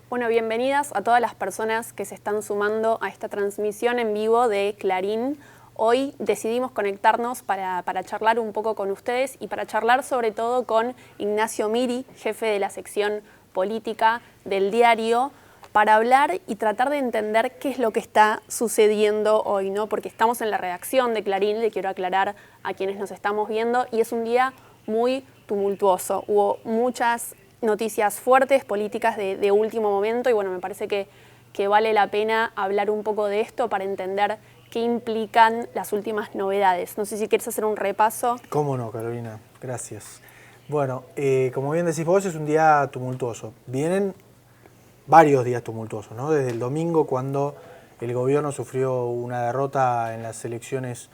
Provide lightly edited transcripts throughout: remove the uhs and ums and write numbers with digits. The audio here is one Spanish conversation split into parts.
Bueno, bienvenidas a todas las personas que se están sumando a esta transmisión en vivo de Clarín. Hoy decidimos conectarnos para charlar un poco con ustedes y para charlar sobre todo con Ignacio Miri, jefe de la sección política del diario, para hablar y tratar de entender qué es lo que está sucediendo hoy, ¿no? Porque estamos en la redacción de Clarín, le quiero aclarar a quienes nos estamos viendo, y es un día muy tumultuoso. Hubo muchas noticias fuertes, políticas de último momento, y bueno, me parece que vale la pena hablar un poco de esto para entender qué implican las últimas novedades. No sé si quieres hacer un repaso. Cómo no, Carolina, gracias. Bueno, como bien decís vos, es un día tumultuoso. Vienen varios días tumultuosos, ¿no? Desde el domingo, cuando el gobierno sufrió una derrota en las elecciones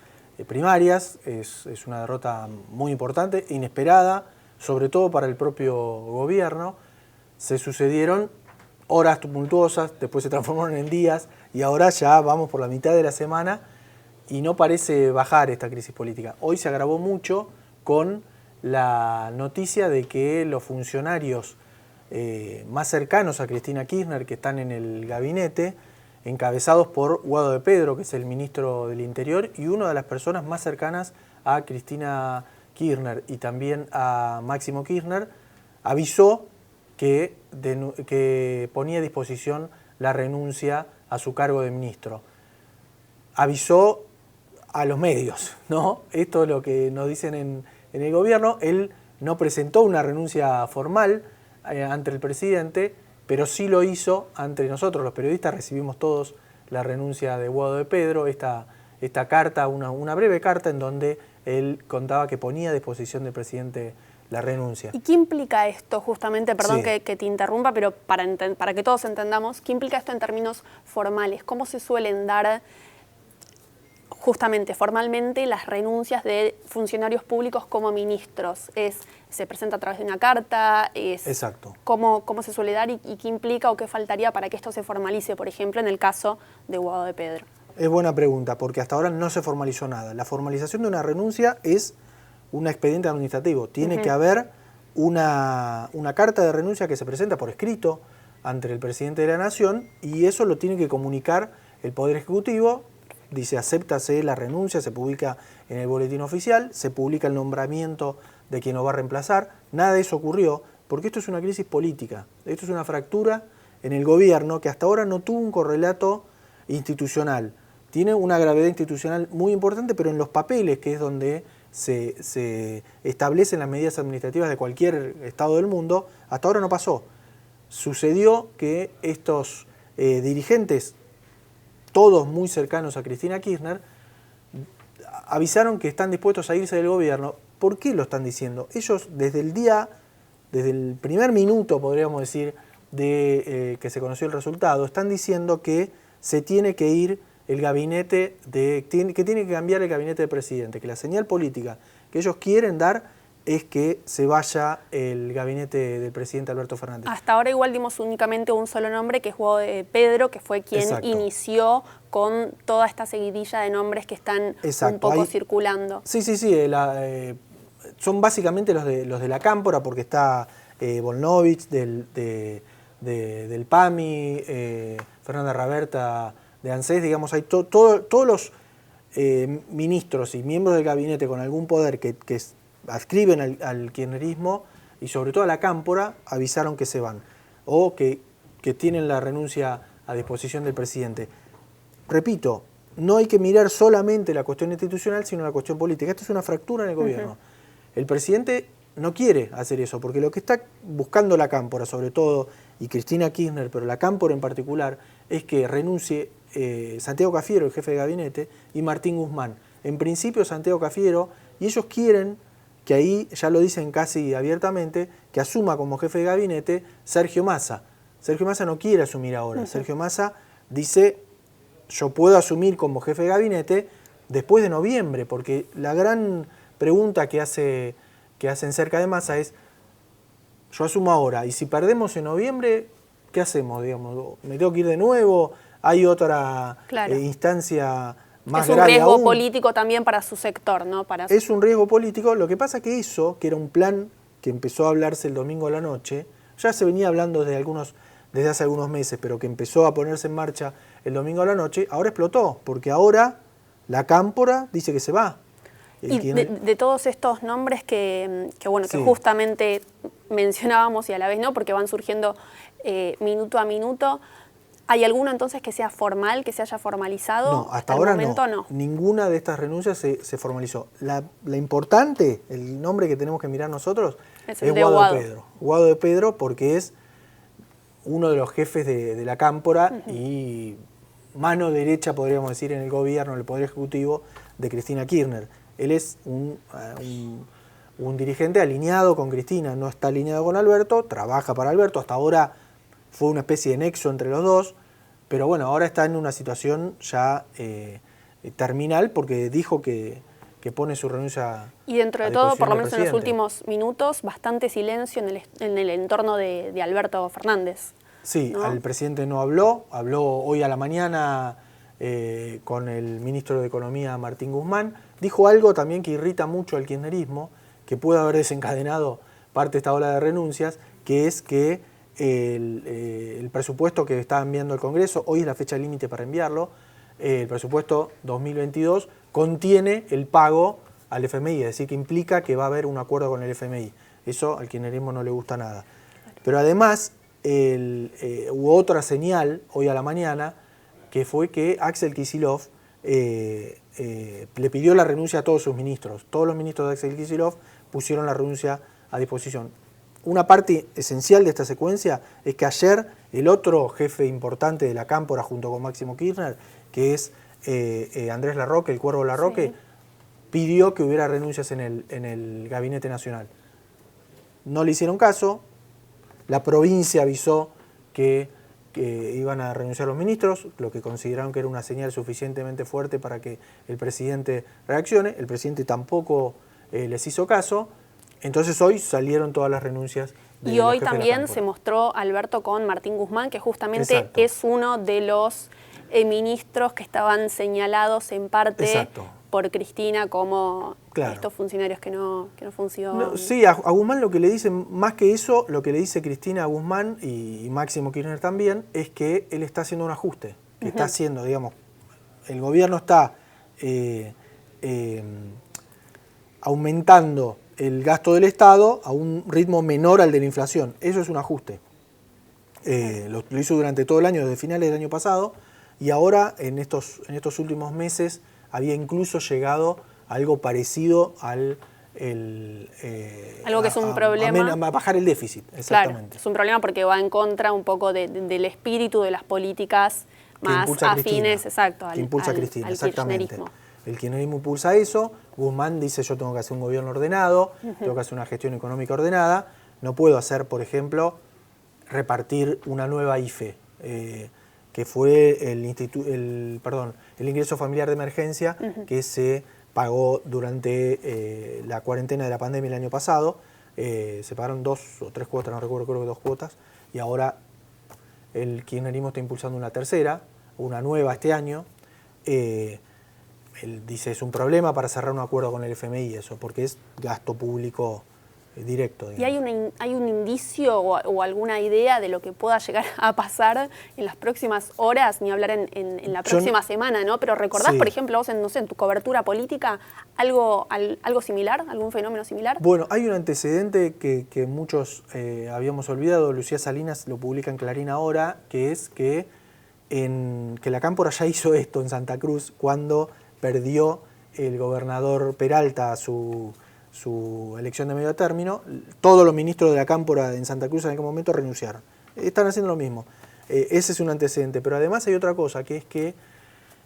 primarias, es una derrota muy importante, inesperada, sobre todo para el propio gobierno. Se sucedieron horas tumultuosas, después se transformaron en días, y ahora ya vamos por la mitad de la semana y no parece bajar esta crisis política. Hoy se agravó mucho con la noticia de que los funcionarios más cercanos a Cristina Kirchner, que están en el gabinete, encabezados por Guado de Pedro, que es el ministro del Interior, y una de las personas más cercanas a Cristina Kirchner y también a Máximo Kirchner, avisó que ponía a disposición la renuncia a su cargo de ministro. Avisó a los medios, ¿no? Esto es lo que nos dicen en el gobierno. Él no presentó una renuncia formal ante el presidente, pero sí lo hizo ante nosotros, los periodistas. Recibimos todos la renuncia de Guado de Pedro, esta carta, una breve carta en donde él contaba que ponía a disposición del presidente la renuncia. ¿Y qué implica esto justamente? Perdón Sí. que te interrumpa, pero para que todos entendamos, ¿qué implica esto en términos formales? ¿Cómo se suelen dar justamente formalmente las renuncias de funcionarios públicos como ministros? ¿Se presenta a través de una carta? Exacto. ¿Cómo se suele dar y qué implica o qué faltaría para que esto se formalice, por ejemplo, en el caso de Guado de Pedro? Es buena pregunta, porque hasta ahora no se formalizó nada. La formalización de una renuncia es un expediente administrativo. Tiene que haber una carta de renuncia que se presenta por escrito ante el presidente de la Nación, y eso lo tiene que comunicar el Poder Ejecutivo. Dice, acéptase la renuncia, se publica en el boletín oficial, se publica el nombramiento de quien lo va a reemplazar. Nada de eso ocurrió, porque esto es una crisis política. Esto es una fractura en el gobierno que hasta ahora no tuvo un correlato institucional. Tiene una gravedad institucional muy importante, pero en los papeles, que es donde se establecen las medidas administrativas de cualquier estado del mundo, hasta ahora no pasó. Sucedió que estos dirigentes, todos muy cercanos a Cristina Kirchner, avisaron que están dispuestos a irse del gobierno. ¿Por qué lo están diciendo? Ellos desde el primer minuto, podríamos decir, de que se conoció el resultado, están diciendo que se tiene que ir el gabinete, que tiene que cambiar el gabinete del presidente, que la señal política que ellos quieren dar es que se vaya el gabinete del presidente Alberto Fernández. Hasta ahora igual dimos únicamente un solo nombre, que es Guado de Pedro, que fue quien inició con toda esta seguidilla de nombres que están un poco circulando. Sí. Son básicamente los de la Cámpora, porque está Volnovich del PAMI, Fernanda Raberta de ANSES, digamos, hay todos los ministros y miembros del gabinete con algún poder que adscriben al kirchnerismo, y sobre todo a la Cámpora, avisaron que se van o que tienen la renuncia a disposición del presidente. Repito, no hay que mirar solamente la cuestión institucional, sino la cuestión política. Esto es una fractura en el gobierno. El presidente no quiere hacer eso, porque lo que está buscando la Cámpora, sobre todo, y Cristina Kirchner, pero la Cámpora en particular, es que renuncie Santiago Cafiero, el jefe de gabinete, y Martín Guzmán. En principio Santiago Cafiero, y ellos quieren que ahí, ya lo dicen casi abiertamente, que asuma como jefe de gabinete Sergio Massa. Sergio Massa no quiere asumir ahora. Sergio Massa dice, yo puedo asumir como jefe de gabinete después de noviembre, porque la gran pregunta que hacen cerca de Massa es, yo asumo ahora, y si perdemos en noviembre, ¿qué hacemos? Digamos, ¿me tengo que ir de nuevo? ¿Hay otra instancia más grave aún? Es un riesgo político también para su sector, ¿no? Es un riesgo político. Lo que pasa es que eso, que era un plan que empezó a hablarse el domingo a la noche, ya se venía hablando desde algunos desde hace algunos meses, pero que empezó a ponerse en marcha el domingo a la noche, ahora explotó, porque ahora la Cámpora dice que se va. Y de todos estos nombres que justamente mencionábamos y a la vez no, porque van surgiendo minuto a minuto, ¿hay alguno entonces que sea formal, que se haya formalizado? No, hasta ahora no. Ninguna de estas renuncias se formalizó. La importante, el nombre que tenemos que mirar nosotros, es Guado de Pedro. Guado de Pedro, porque es uno de los jefes de la Cámpora y mano derecha, podríamos decir, en el gobierno, en el Poder Ejecutivo, de Cristina Kirchner. Él es un dirigente alineado con Cristina, no está alineado con Alberto, trabaja para Alberto, hasta ahora fue una especie de nexo entre los dos, pero bueno, ahora está en una situación ya terminal porque dijo que pone su renuncia. Y dentro de todo, por lo menos en los últimos minutos, bastante silencio en el entorno de Alberto Fernández. Sí, ¿no? El presidente no habló hoy a la mañana con el ministro de Economía, Martín Guzmán. Dijo algo también que irrita mucho al kirchnerismo, que puede haber desencadenado parte de esta ola de renuncias, que es que el presupuesto que está enviando el Congreso, hoy es la fecha límite para enviarlo, el presupuesto 2022 contiene el pago al FMI, es decir, que implica que va a haber un acuerdo con el FMI. Eso al kirchnerismo no le gusta nada. Pero además hubo otra señal hoy a la mañana, que fue que Axel Kicillof le pidió la renuncia a todos sus ministros. Todos los ministros de Axel Kicillof pusieron la renuncia a disposición. Una parte esencial de esta secuencia es que ayer el otro jefe importante de la Cámpora, junto con Máximo Kirchner, que es Andrés Larroque, el Cuervo Larroque, pidió que hubiera renuncias en el Gabinete Nacional. No le hicieron caso, la provincia avisó que iban a renunciar los ministros, lo que consideraron que era una señal suficientemente fuerte para que el presidente reaccione. El presidente tampoco les hizo caso. Entonces hoy salieron todas las renuncias. Y hoy también se mostró Alberto con Martín Guzmán, que justamente es uno de los ministros que estaban señalados en parte por Cristina como estos funcionarios que no funcionan. Sí, a Guzmán lo que le dicen, más que eso, lo que le dice Cristina a Guzmán y Máximo Kirchner también, es que él está haciendo un ajuste, que está haciendo, digamos, el gobierno está aumentando el gasto del Estado a un ritmo menor al de la inflación. Eso es un ajuste. Lo hizo durante todo el año, desde finales del año pasado, y ahora en estos últimos meses había incluso llegado a algo parecido al algo que es un problema. A bajar el déficit, exactamente. Claro, es un problema porque va en contra un poco del espíritu de las políticas más afines, que impulsa Cristina, exactamente. El kirchnerismo impulsa eso. Guzmán dice: yo tengo que hacer un gobierno ordenado, tengo que hacer una gestión económica ordenada, no puedo hacer, por ejemplo, repartir una nueva IFE, que fue el ingreso familiar de emergencia que se pagó durante la cuarentena de la pandemia el año pasado. Se pagaron 2 o 3 cuotas, no recuerdo, creo que 2 cuotas, y ahora el kirchnerismo está impulsando una tercera, una nueva este año. Él dice: es un problema para cerrar un acuerdo con el FMI, eso, porque es gasto público directo. Digamos. ¿Y hay un indicio o alguna idea de lo que pueda llegar a pasar en las próximas horas, ni hablar en la próxima semana, ¿no? Pero ¿recordás, por ejemplo, vos en tu cobertura política algo similar, algún fenómeno similar? Bueno, hay un antecedente que muchos habíamos olvidado, Lucía Salinas lo publica en Clarín ahora, que es que la Cámpora ya hizo esto en Santa Cruz cuando perdió el gobernador Peralta su elección de medio término. Todos los ministros de la Cámpora en Santa Cruz en aquel momento renunciaron. Están haciendo lo mismo. Ese es un antecedente. Pero además hay otra cosa, que es que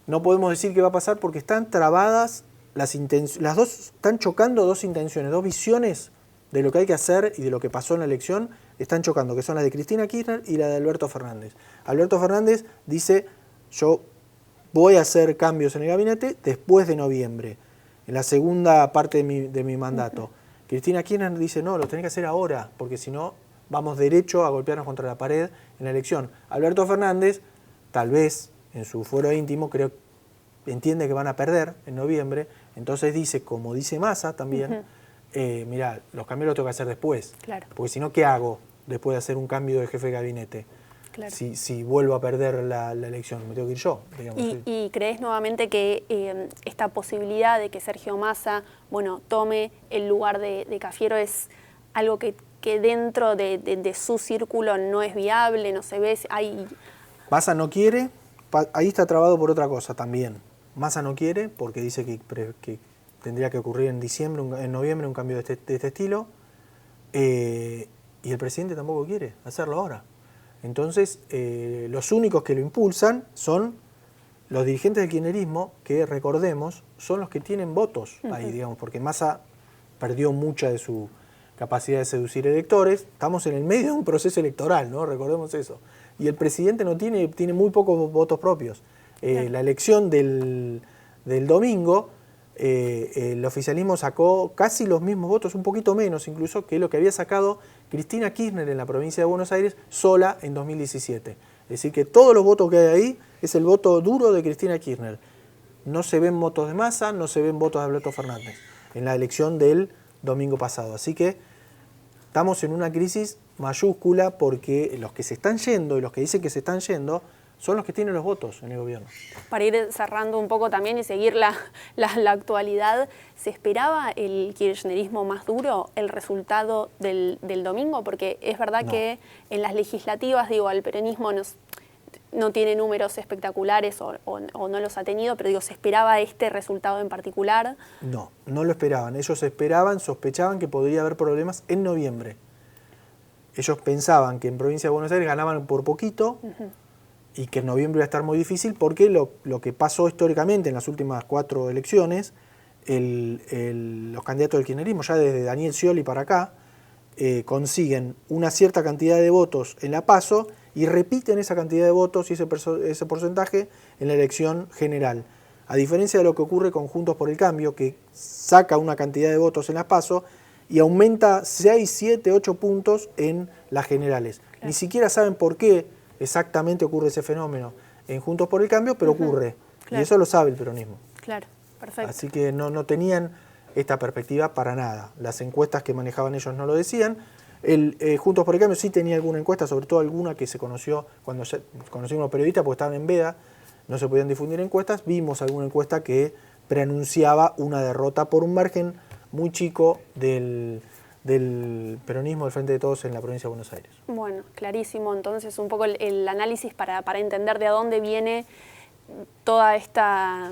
no podemos decir qué va a pasar porque están trabadas están chocando dos intenciones, dos visiones de lo que hay que hacer y de lo que pasó en la elección, están chocando, que son las de Cristina Kirchner y la de Alberto Fernández. Alberto Fernández dice: yo voy a hacer cambios en el gabinete después de noviembre, en la segunda parte de mi mandato. Cristina Kirchner dice: no, lo tenés que hacer ahora, porque si no vamos derecho a golpearnos contra la pared en la elección. Alberto Fernández, tal vez en su fuero íntimo, entiende que van a perder en noviembre, entonces dice, como dice Massa también, mirá, los cambios los tengo que hacer después, porque si no, ¿qué hago después de hacer un cambio de jefe de gabinete? Claro. si vuelvo a perder la elección, me tengo que ir yo, digamos. ¿Y crees nuevamente que esta posibilidad de que Sergio Massa, bueno, tome el lugar de Cafiero es algo que dentro de su círculo no es viable, no se ve? Massa no quiere, ahí está trabado por otra cosa también. Massa no quiere porque dice que tendría que ocurrir en noviembre un cambio de este estilo, y el presidente tampoco quiere hacerlo ahora. Entonces, los únicos que lo impulsan son los dirigentes del kirchnerismo, que recordemos, son los que tienen votos ahí, digamos, porque Massa perdió mucha de su capacidad de seducir electores. Estamos en el medio de un proceso electoral, ¿no? Recordemos eso. Y el presidente tiene muy pocos votos propios. La elección del domingo, el oficialismo sacó casi los mismos votos, un poquito menos incluso, que lo que había sacado Cristina Kirchner en la provincia de Buenos Aires sola en 2017. Es decir, que todos los votos que hay ahí es el voto duro de Cristina Kirchner. No se ven votos de Massa, no se ven votos de Alberto Fernández en la elección del domingo pasado. Así que estamos en una crisis mayúscula porque los que se están yendo y los que dicen que se están yendo son los que tienen los votos en el gobierno. Para ir cerrando un poco también y seguir la actualidad, ¿se esperaba el kirchnerismo más duro, el resultado del domingo? Porque es verdad que en las legislativas, digo, el peronismo no tiene números espectaculares o no los ha tenido, pero digo, ¿se esperaba este resultado en particular? No lo esperaban. Ellos sospechaban que podría haber problemas en noviembre. Ellos pensaban que en provincia de Buenos Aires ganaban por poquito, y que en noviembre iba a estar muy difícil porque lo que pasó históricamente en las últimas 4 elecciones, los candidatos del kirchnerismo, ya desde Daniel Scioli para acá, consiguen una cierta cantidad de votos en la PASO y repiten esa cantidad de votos y ese porcentaje en la elección general. A diferencia de lo que ocurre con Juntos por el Cambio, que saca una cantidad de votos en la PASO y aumenta 6, 7, 8 puntos en las generales. Claro. Ni siquiera saben por qué exactamente ocurre ese fenómeno en Juntos por el Cambio, pero ocurre. Claro. Y eso lo sabe el peronismo. Claro, perfecto. Así que no tenían esta perspectiva para nada. Las encuestas que manejaban ellos no lo decían. Juntos por el Cambio sí tenía alguna encuesta, sobre todo alguna que se conoció cuando conocimos los periodistas, porque estaban en veda, no se podían difundir encuestas. Vimos alguna encuesta que preanunciaba una derrota por un margen muy chico del peronismo del Frente de Todos en la provincia de Buenos Aires. Bueno, clarísimo. Entonces, un poco el análisis para entender de dónde viene toda esta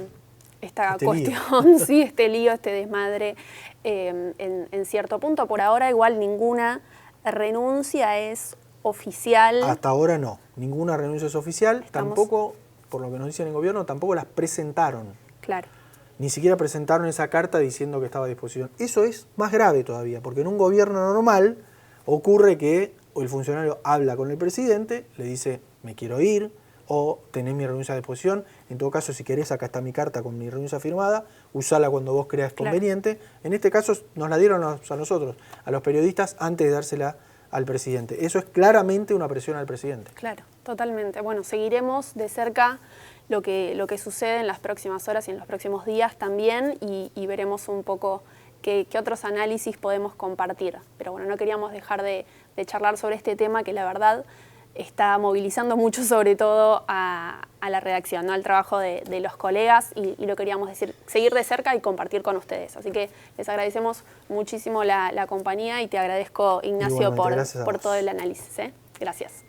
cuestión, sí, este lío, este desmadre, en cierto punto. Por ahora, igual, ninguna renuncia es oficial. Hasta ahora no. Ninguna renuncia es oficial. Tampoco, por lo que nos dicen en el gobierno, tampoco las presentaron. Claro. Ni siquiera presentaron esa carta diciendo que estaba a disposición. Eso es más grave todavía, porque en un gobierno normal ocurre que el funcionario habla con el presidente, le dice, me quiero ir, o tenés mi renuncia a disposición. En todo caso, si querés, acá está mi carta con mi renuncia firmada, usala cuando vos creas conveniente. Claro. En este caso nos la dieron a nosotros, a los periodistas, antes de dársela al presidente. Eso es claramente una presión al presidente. Claro, totalmente. Bueno, seguiremos de cerca lo que sucede en las próximas horas y en los próximos días también, y veremos un poco qué otros análisis podemos compartir. Pero bueno, no queríamos dejar de charlar sobre este tema que la verdad está movilizando mucho, sobre todo a la redacción, ¿no? Al trabajo de los colegas, y lo queríamos seguir de cerca y compartir con ustedes. Así que les agradecemos muchísimo la compañía y te agradezco, Ignacio, por todo el análisis. Gracias.